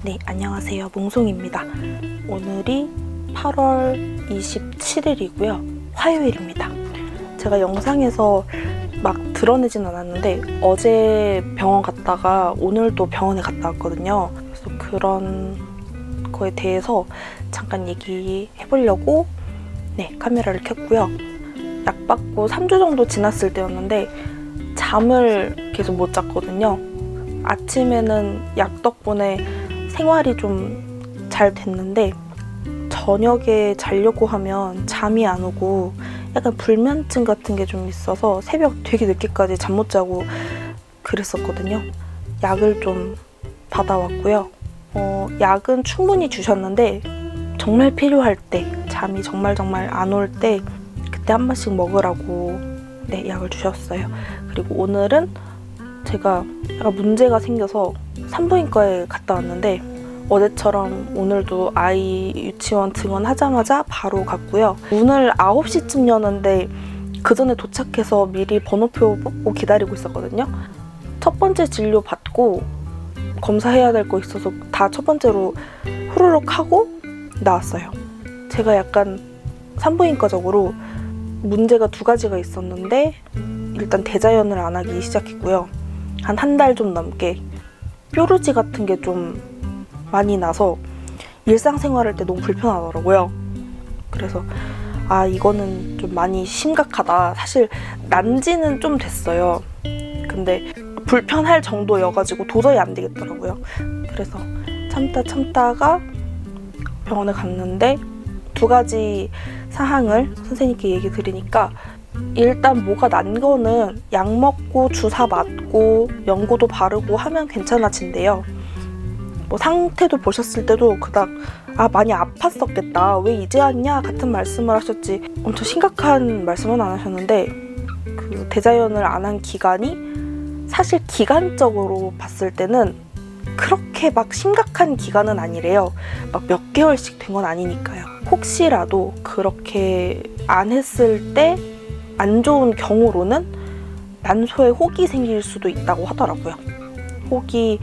네, 안녕하세요. 몽송입니다. 오늘이 8월 27일이고요. 화요일입니다. 제가 영상에서 막 드러내진 않았는데 어제 병원 갔다가 오늘도 병원에 갔다 왔거든요. 그래서 그런 거에 대해서 잠깐 얘기해보려고 카메라를 켰고요. 약 받고 3주 정도 지났을 때였는데 잠을 계속 못 잤거든요. 아침에는 약 덕분에 생활이 좀 잘 됐는데 저녁에 자려고 하면 잠이 안 오고 약간 불면증 같은 게 좀 있어서 새벽 되게 늦게까지 잠 못 자고 그랬었거든요. 약을 좀 받아왔고요. 약은 충분히 주셨는데 정말 필요할 때, 잠이 정말 안 올 때 그때 한 번씩 먹으라고 약을 주셨어요. 그리고 오늘은 제가 약간 문제가 생겨서 산부인과에 갔다 왔는데 어제처럼 오늘도 아이 유치원 등원하자마자 바로 갔고요. 문을 9시쯤 여는데 그 전에 도착해서 미리 번호표 뽑고 기다리고 있었거든요. 첫 번째 진료 받고 검사해야 될 거 있어서 다 첫 번째로 후루룩 하고 나왔어요. 제가 약간 산부인과적으로 문제가 2가지가 있었는데 일단 대자연을 안 하기 시작했고요. 한 달 좀 넘게 뾰루지 같은 게 좀 많이 나서 일상생활할 때 너무 불편하더라고요. 그래서 이거는 좀 많이 심각하다. 사실 난 지는 좀 됐어요. 근데 불편할 정도여가지고 도저히 안 되겠더라고요. 그래서 참다가 병원에 갔는데 2가지 사항을 선생님께 얘기 드리니까 일단 뭐가 난 거는 약 먹고 주사 맞고 연고도 바르고 하면 괜찮아진대요. 상태도 보셨을 때도 그닥 많이 아팠었겠다. 왜 이제 왔냐? 같은 말씀을 하셨지 엄청 심각한 말씀은 안 하셨는데 그 대자연을 안 한 기간이 사실 기간적으로 봤을 때는 그렇게 막 심각한 기간은 아니래요. 막 몇 개월씩 된 건 아니니까요. 혹시라도 그렇게 안 했을 때 안 좋은 경우로는 난소에 혹이 생길 수도 있다고 하더라고요. 혹이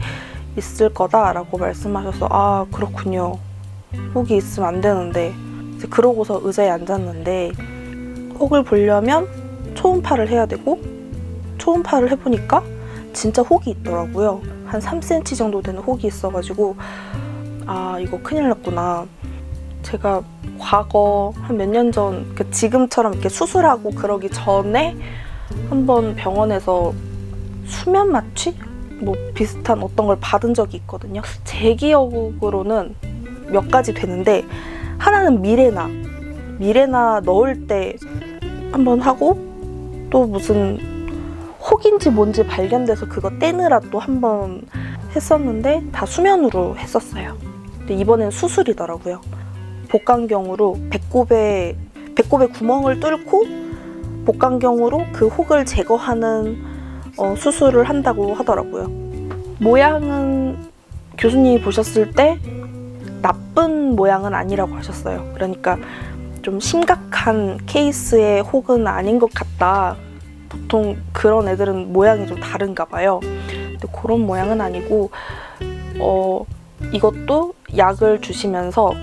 있을 거다라고 말씀하셔서 그렇군요. 혹이 있으면 안 되는데 이제 그러고서 의자에 앉았는데 혹을 보려면 초음파를 해야 되고 초음파를 해보니까 진짜 혹이 있더라고요. 한 3cm 정도 되는 혹이 있어가지고 이거 큰일 났구나. 제가 과거 한 몇 년 전 지금처럼 이렇게 수술하고 그러기 전에 한번 병원에서 수면 마취? 비슷한 어떤 걸 받은 적이 있거든요. 제 기억으로는 몇 가지 되는데 하나는 미레나 넣을 때 한번 하고 또 무슨 혹인지 뭔지 발견돼서 그거 떼느라 또 한번 했었는데 다 수면으로 했었어요. 근데 이번엔 수술이더라고요. 복강경으로 배꼽에 구멍을 뚫고 복강경으로 그 혹을 제거하는 수술을 한다고 하더라고요. 모양은 교수님이 보셨을 때 나쁜 모양은 아니라고 하셨어요. 그러니까 좀 심각한 케이스의 혹은 아닌 것 같다. 보통 그런 애들은 모양이 좀 다른가 봐요. 근데 그런 모양은 아니고 이것도 약을 주시면서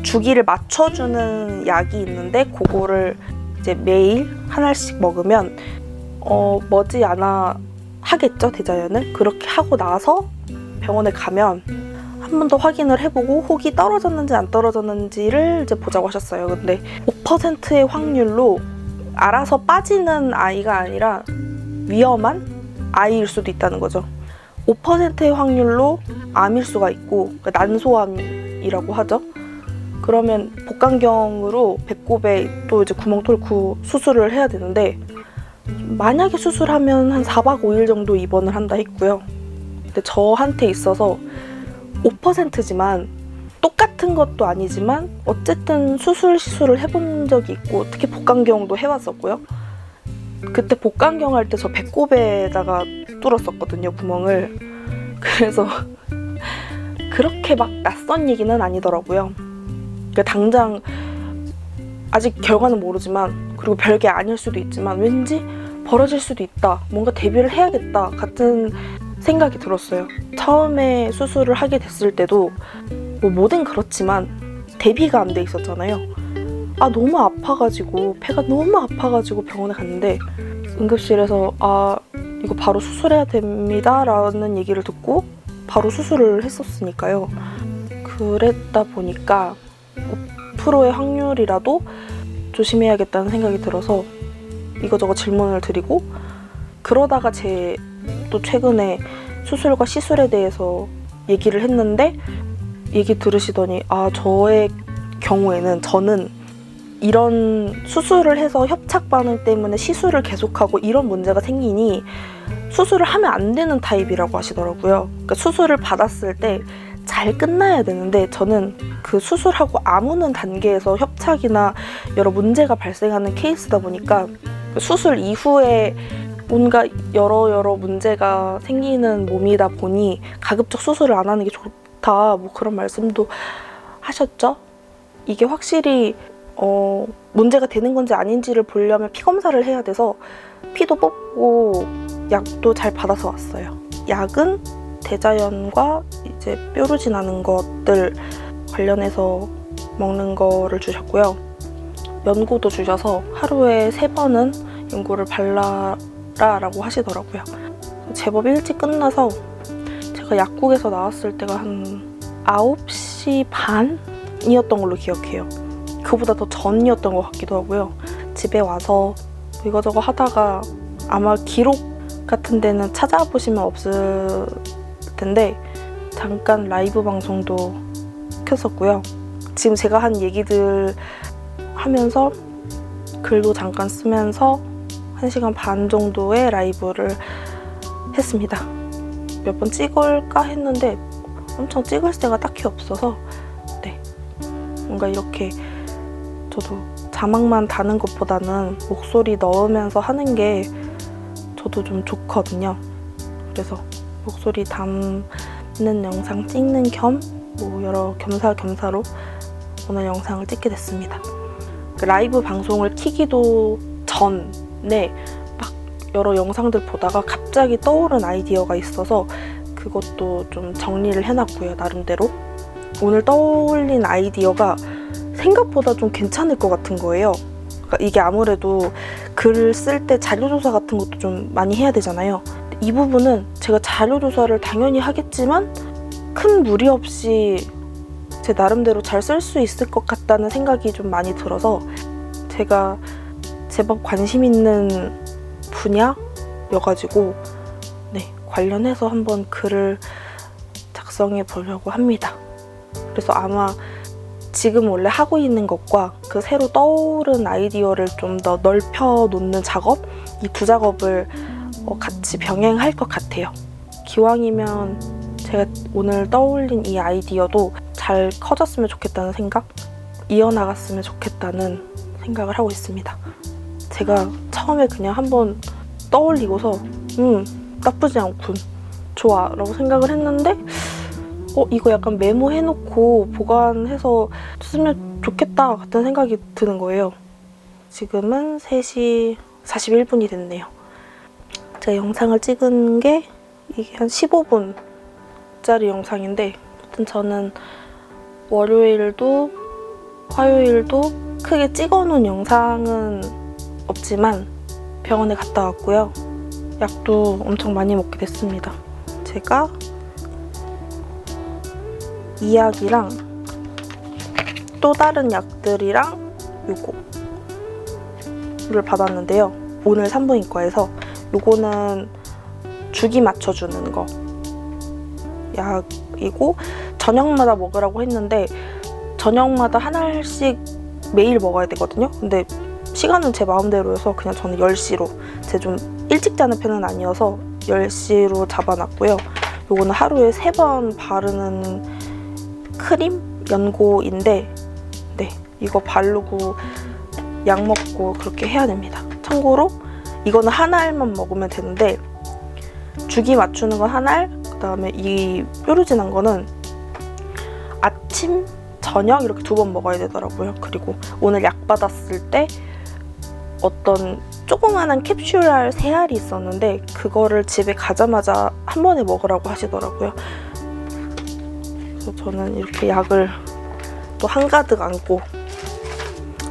주기를 맞춰주는 약이 있는데 그거를 이제 매일 하나씩 먹으면 머지않아 하겠죠, 대자연을. 그렇게 하고 나서 병원에 가면 한 번 더 확인을 해보고 혹이 떨어졌는지 안 떨어졌는지를 이제 보자고 하셨어요. 근데 5%의 확률로 알아서 빠지는 아이가 아니라 위험한 아이일 수도 있다는 거죠. 5%의 확률로 암일 수가 있고 난소암이라고 하죠. 그러면 복강경으로 배꼽에 또 이제 구멍 뚫고 수술을 해야 되는데 만약에 수술하면 한 4박 5일 정도 입원을 한다 했고요. 근데 저한테 있어서 5%지만 똑같은 것도 아니지만 어쨌든 시술을 해본 적이 있고 특히 복강경도 해봤었고요. 그때 복강경 할 때 저 배꼽에다가 뚫었었거든요, 구멍을. 그래서 그렇게 막 낯선 얘기는 아니더라고요. 그러니까 당장 아직 결과는 모르지만 그리고 별게 아닐 수도 있지만 왠지 벌어질 수도 있다. 뭔가 대비를 해야겠다 같은 생각이 들었어요. 처음에 수술을 하게 됐을 때도 뭐 뭐든 그렇지만 대비가 안 돼 있었잖아요. 너무 아파가지고 배가 너무 아파가지고 병원에 갔는데 응급실에서 이거 바로 수술해야 됩니다 라는 얘기를 듣고 바로 수술을 했었으니까요. 그랬다 보니까 5%의 확률이라도 조심해야겠다는 생각이 들어서 이거저거 질문을 드리고, 그러다가 또 최근에 수술과 시술에 대해서 얘기를 했는데 얘기 들으시더니 저의 경우에는 저는 이런 수술을 해서 협착 반응 때문에 시술을 계속하고 이런 문제가 생기니 수술을 하면 안 되는 타입이라고 하시더라고요. 그러니까 수술을 받았을 때 잘 끝나야 되는데 저는 그 수술하고 아무는 단계에서 협착이나 여러 문제가 발생하는 케이스다 보니까 수술 이후에 뭔가 여러 문제가 생기는 몸이다 보니 가급적 수술을 안 하는 게 좋다, 뭐 그런 말씀도 하셨죠. 이게 확실히 문제가 되는 건지 아닌지를 보려면 피 검사를 해야 돼서 피도 뽑고 약도 잘 받아서 왔어요. 약은 대자연과 이제 뾰루지 나는 것들 관련해서 먹는 거를 주셨고요. 연고도 주셔서 하루에 3번은 연고를 발라라라고 하시더라고요. 제법 일찍 끝나서 제가 약국에서 나왔을 때가 한 9시 반이었던 걸로 기억해요. 그보다 더 전이었던 것 같기도 하고요. 집에 와서 이거저거 하다가 아마 기록 같은 데는 찾아보시면 없을 텐데 잠깐 라이브 방송도 켰었고요. 지금 제가 한 얘기들 하면서 글도 잠깐 쓰면서 1시간 반 정도의 라이브를 했습니다. 몇 번 찍을까 했는데 엄청 찍을 때가 딱히 없어서 뭔가 이렇게 저도 자막만 다는 것보다는 목소리 넣으면서 하는 게 저도 좀 좋거든요. 그래서 목소리 담는 영상 찍는 겸 뭐 여러 겸사겸사로 오늘 영상을 찍게 됐습니다. 라이브 방송을 키기도 전에 막 여러 영상들 보다가 갑자기 떠오른 아이디어가 있어서 그것도 좀 정리를 해놨고요, 나름대로. 오늘 떠올린 아이디어가 생각보다 좀 괜찮을 것 같은 거예요. 그러니까 이게 아무래도 글을 쓸 때 자료조사 같은 것도 좀 많이 해야 되잖아요. 이 부분은 제가 자료조사를 당연히 하겠지만 큰 무리 없이 제 나름대로 잘 쓸 수 있을 것 같다는 생각이 좀 많이 들어서 제가 제법 관심 있는 분야여가지고 관련해서 한번 글을 작성해 보려고 합니다. 그래서 아마 지금 원래 하고 있는 것과 그 새로 떠오른 아이디어를 좀 더 넓혀 놓는 작업, 이 두 작업을 같이 병행할 것 같아요. 기왕이면 제가 오늘 떠올린 이 아이디어도 잘 커졌으면 좋겠다는 생각, 이어나갔으면 좋겠다는 생각을 하고 있습니다. 제가 처음에 그냥 한번 떠올리고서 나쁘지 않군, 좋아 라고 생각을 했는데 이거 약간 메모해놓고 보관해서 쓰면 좋겠다 같은 생각이 드는 거예요. 지금은 3시 41분이 됐네요. 제가 영상을 찍은 게 이게 한 15분짜리 영상인데, 아무튼 저는 월요일도 화요일도 크게 찍어놓은 영상은 없지만 병원에 갔다 왔고요. 약도 엄청 많이 먹게 됐습니다. 제가 이 약이랑 또 다른 약들이랑 요거를 받았는데요. 오늘 산부인과에서 요거는 주기 맞춰주는 거 약이고 저녁마다 먹으라고 했는데 저녁마다 한 알씩 매일 먹어야 되거든요. 근데 시간은 제 마음대로여서 그냥 저는 10시로, 제가 좀 일찍 자는 편은 아니어서 10시로 잡아놨고요. 요거는 하루에 3번 바르는 크림 연고인데 이거 바르고 약 먹고 그렇게 해야 됩니다. 참고로 이거는 한 알만 먹으면 되는데 주기 맞추는 건 한 알, 그 다음에 이 뾰루지 난 거는 아침, 저녁 이렇게 2번 먹어야 되더라고요. 그리고 오늘 약 받았을 때 어떤 조그만한 캡슐알 3알이 있었는데 그거를 집에 가자마자 한 번에 먹으라고 하시더라고요. 그래서 저는 이렇게 약을 또 한가득 안고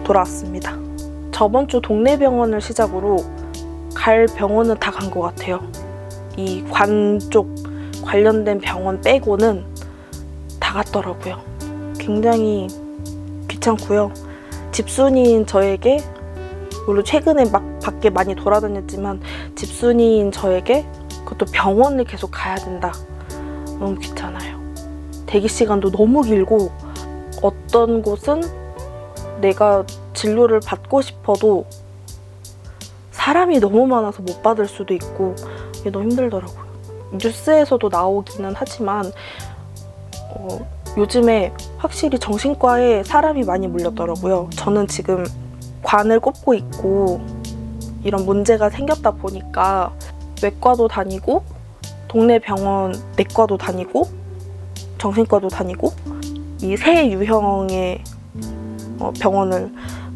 돌아왔습니다. 저번 주 동네 병원을 시작으로 갈 병원은 다 간 것 같아요. 이 관 쪽 관련된 병원 빼고는 다 갔더라고요. 굉장히 귀찮고요. 집순이인 저에게, 물론 최근에 막 밖에 많이 돌아다녔지만 집순이인 저에게 그것도 병원을 계속 가야 된다. 너무 귀찮아요. 대기 시간도 너무 길고 어떤 곳은 내가 진료를 받고 싶어도 사람이 너무 많아서 못 받을 수도 있고 이게 너무 힘들더라고요. 뉴스에서도 나오기는 하지만 요즘에 확실히 정신과에 사람이 많이 몰렸더라고요. 저는 지금 관을 꼽고 있고 이런 문제가 생겼다 보니까 외과도 다니고 동네 병원 내과도 다니고 정신과도 다니고 이 세 유형의 병원을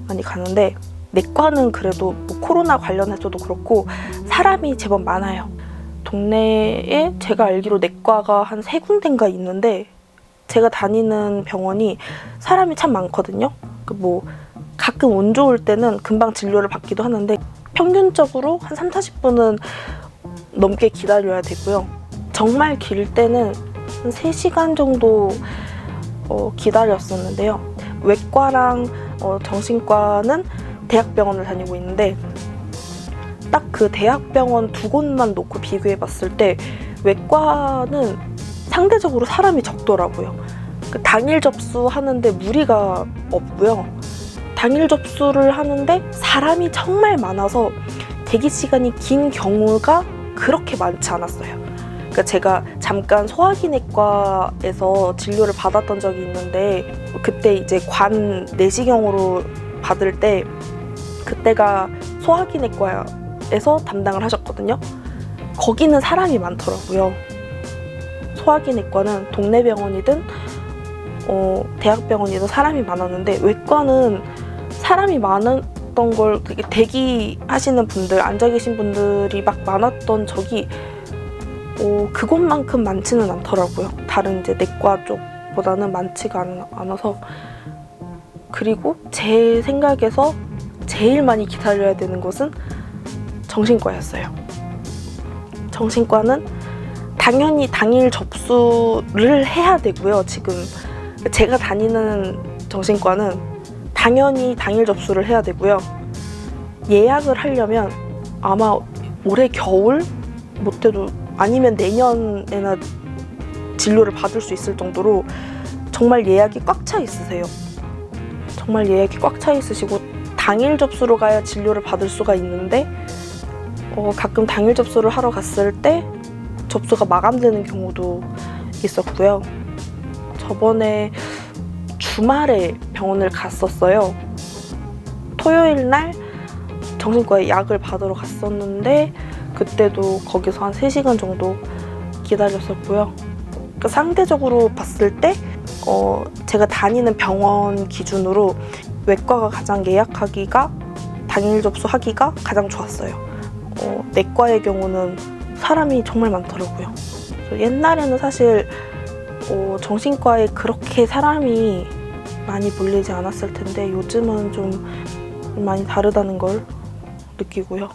많이 가는데 내과는 그래도 뭐 코로나 관련해서도 그렇고 사람이 제법 많아요. 동네에 제가 알기로 내과가 한 3군데인가 있는데 제가 다니는 병원이 사람이 참 많거든요. 뭐 가끔 운 좋을 때는 금방 진료를 받기도 하는데 평균적으로 한 30-40분은 넘게 기다려야 되고요. 정말 길 때는 한 3시간 정도 기다렸었는데요. 외과랑 정신과는 대학병원을 다니고 있는데 딱 그 대학병원 2곳만 놓고 비교해봤을 때 외과는 상대적으로 사람이 적더라고요. 당일 접수하는데 무리가 없고요. 당일 접수를 하는데 사람이 정말 많아서 대기 시간이 긴 경우가 그렇게 많지 않았어요. 그러니까 제가 잠깐 소화기내과에서 진료를 받았던 적이 있는데 그때 이제 관 내시경으로 받을 때 그때가 소화기내과에서 담당을 하셨거든요. 거기는 사람이 많더라고요. 소화기내과는 동네 병원이든 대학병원이든 사람이 많았는데 외과는 사람이 많았던 걸 되게 대기하시는 분들, 앉아 계신 분들이 막 많았던 적이 그것만큼 많지는 않더라고요. 다른 이제 내과 쪽보다는 많지가 않아서. 그리고 제 생각에서 제일 많이 기다려야 되는 곳은 정신과였어요. 정신과는 당연히 당일 접수를 해야 되고요. 지금 제가 다니는 정신과는 당연히 당일 접수를 해야 되고요. 예약을 하려면 아마 올해 겨울 못해도 아니면 내년에나 진료를 받을 수 있을 정도로 정말 예약이 꽉 차 있으세요. 정말 예약이 꽉 차 있으시고 당일 접수로 가야 진료를 받을 수가 있는데 가끔 당일 접수를 하러 갔을 때 접수가 마감되는 경우도 있었고요. 저번에 주말에 병원을 갔었어요. 토요일 날 정신과에 약을 받으러 갔었는데 그때도 거기서 한 3시간 정도 기다렸었고요. 그러니까 상대적으로 봤을 때 제가 다니는 병원 기준으로 외과가 가장 예약하기가 당일 접수하기가 가장 좋았어요. 내과의 경우는 사람이 정말 많더라고요. 옛날에는 사실 정신과에 그렇게 사람이 많이 몰리지 않았을 텐데 요즘은 좀 많이 다르다는 걸 느끼고요.